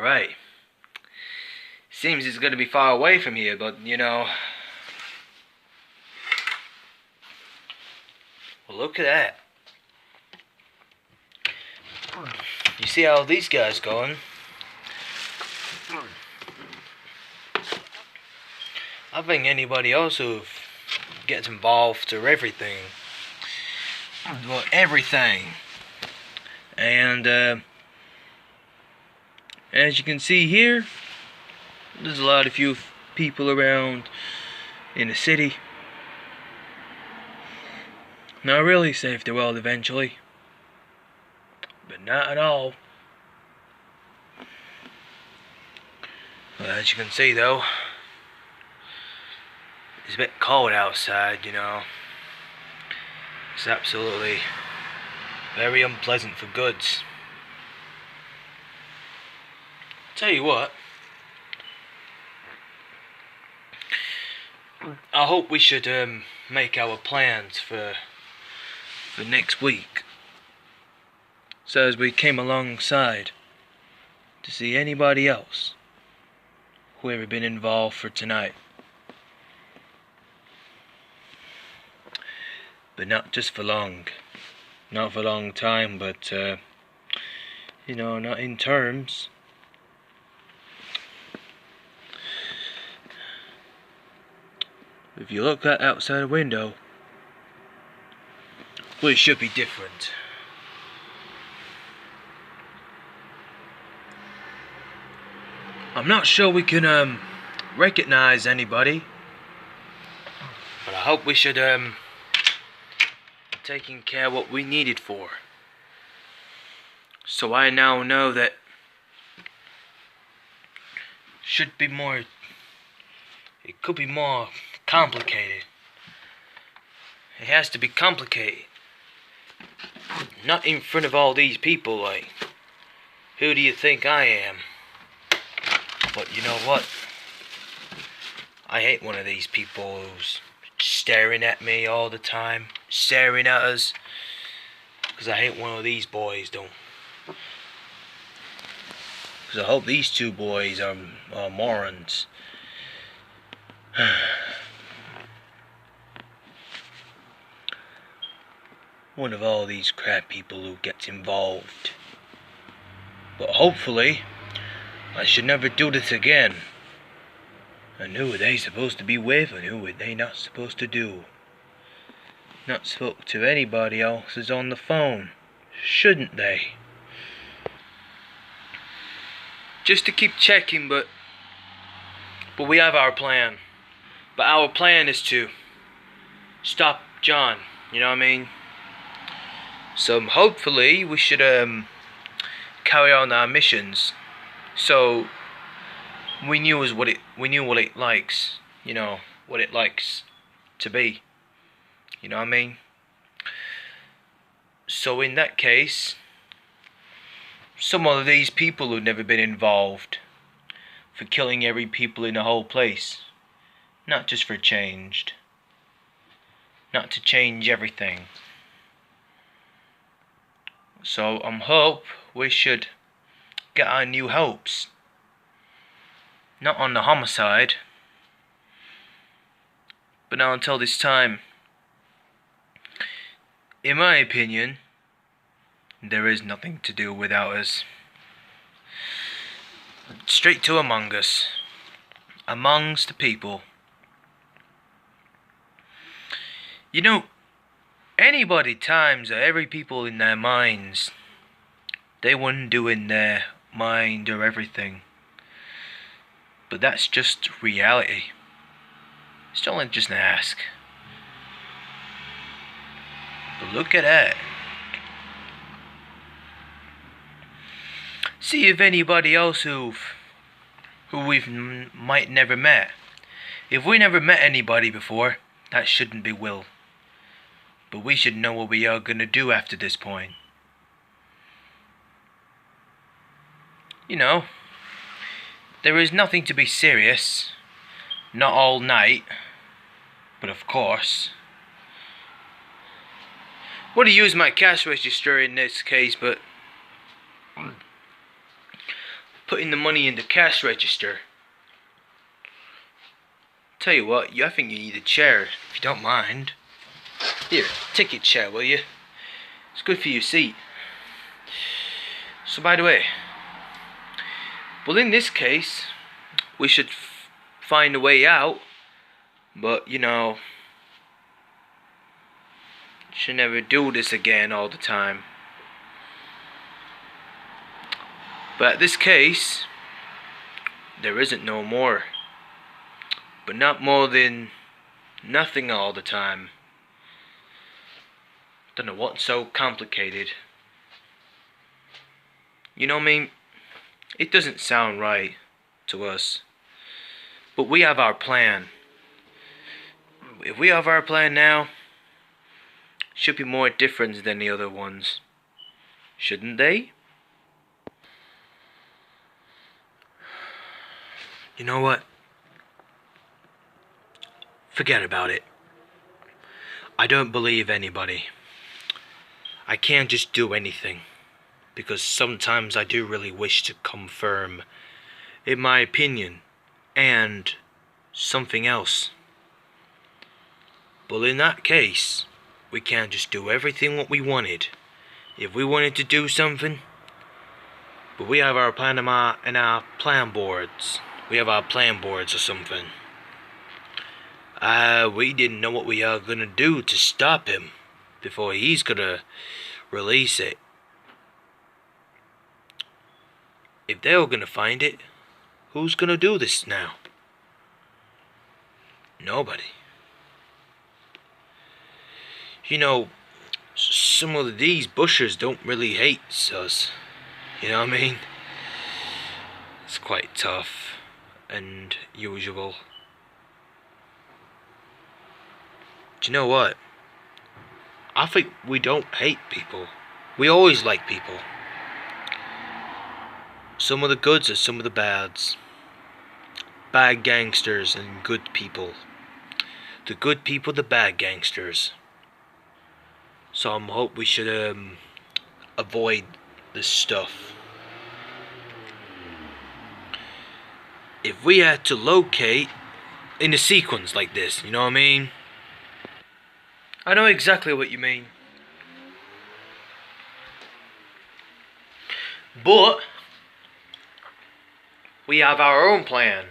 Alright. Seems it's gonna be far away from here, but you know. Well, look at that. You see how these guys going? I think anybody else who gets involved or everything. Well, everything. And as you can see here, there's a lot of few people around in the city. Not really save the world eventually, but not at all. Well, as you can see though, it's a bit cold outside, you know. It's absolutely very unpleasant for goods. Tell you what, I hope we should make our plans for next week, so as we came alongside to see anybody else who ever been involved for tonight. But not just for long. Not for a long time, but you know, not in terms. If you look at outside the window, well, it should be different. I'm not sure we can recognize anybody, but I hope we should taking care of what we needed for. So I now know that should be more. It could be more complicated. It has to be complicated. Not in front of all these people, like, who do you think I am? But you know what? I hate one of these people who's staring at me all the time, staring at us, because I hate one of these boys, don't. Because I hope these two boys are morons. One of all these crap people who gets involved. But hopefully, I should never do this again. And who are they supposed to be with, and who are they not supposed to do? Not spoke to anybody else is on the phone, shouldn't they? Just to keep checking, but we have our plan. But our plan is to stop John, you know what I mean? So hopefully we should carry on our missions. So we knew what it likes, you know, what it likes to be. You know what I mean? So in that case, some of these people who've never been involved for killing every people in the whole place, not just for changed, not to change everything. So hope we should get our new hopes. Not on the homicide, but now until this time, in my opinion, there is nothing to do without us. Straight to Among Us, amongst the people. You know, anybody times that every people in their minds, they wouldn't do in their mind or everything. But that's just reality. It's only just an ask. But look at that. See if anybody else who we've might never met. If we never met anybody before, that shouldn't be Will. But we should know what we are gonna do after this point. You know, there is nothing to be serious. Not all night. But of course. Would have used my cash register in this case, but putting the money in the cash register. Tell you what, I think you need a chair, if you don't mind. Here, take your chair, will you? It's good for your seat. So by the way, well, in this case, we should find a way out, but you know, should never do this again all the time. But in this case, there isn't no more. But not more than nothing all the time. Don't know what's so complicated. You know what I mean? It doesn't sound right to us. But we have our plan. If we have our plan now, should be more different than the other ones. Shouldn't they? You know what? Forget about it. I don't believe anybody. I can't just do anything. Because sometimes I do really wish to confirm in my opinion and something else. But in that case, we can't just do everything what we wanted. If we wanted to do something, but we have our plan in our plan boards. We have our plan boards or something. We didn't know what we are gonna do to stop him before he's gonna release it. If they're gonna find it, who's gonna do this now? Nobody. You know, some of these bushers don't really hate us. You know what I mean? It's quite tough and usual. Do you know what? I think we don't hate people. We always like people. Some of the goods are some of the bads. Bad gangsters and good people. The good people, the bad gangsters. So I hope we should avoid this stuff. If we had to locate in a sequence like this, you know what I mean? I know exactly what you mean. But we have our own plan.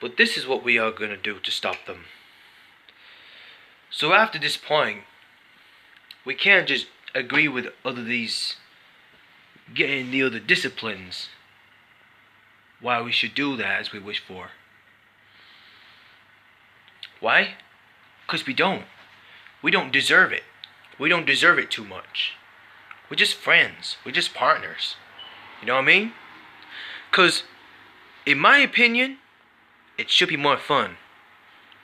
But this is what we are going to do to stop them. So after this point, we can't just agree with these getting the other disciplines why we should do that as we wish for. Why? Because we don't. We don't deserve it. We don't deserve it too much. We're just friends. We're just partners. You know what I mean? Because, in my opinion, it should be more fun.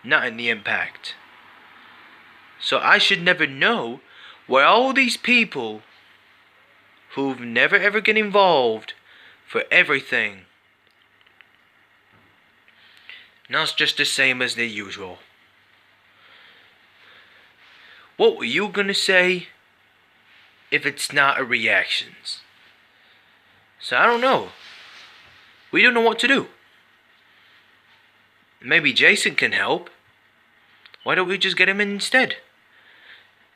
Not in the impact. So I should never know where all these people who've never ever get involved for everything. Now it's just the same as the usual. What were you gonna say if it's not a reactions? So I don't know. We don't know what to do. Maybe Jason can help. Why don't we just get him in instead?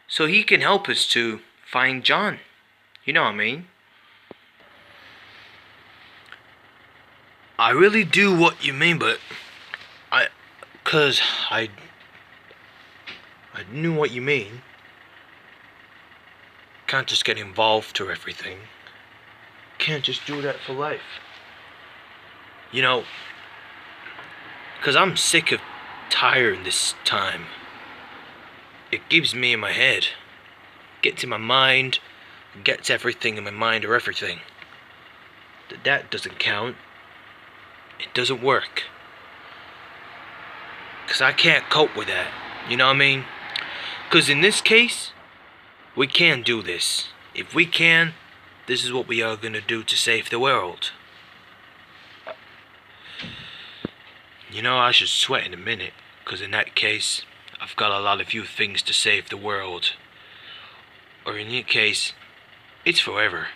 So he can help us to find John. You know what I mean? I really do what you mean, but I knew what you mean. Can't just get involved to everything. Can't just do that for life. You know, because I'm sick of tiring this time. It gives me in my head. Gets in my mind. Gets everything in my mind or everything. That doesn't count. It doesn't work. Because I can't cope with that. You know what I mean? Because in this case, we can do this. If we can, this is what we are going to do to save the world. You know, I should sweat in a minute. Because in that case, I've got a lot of few things to save the world. Or in your case, it's forever.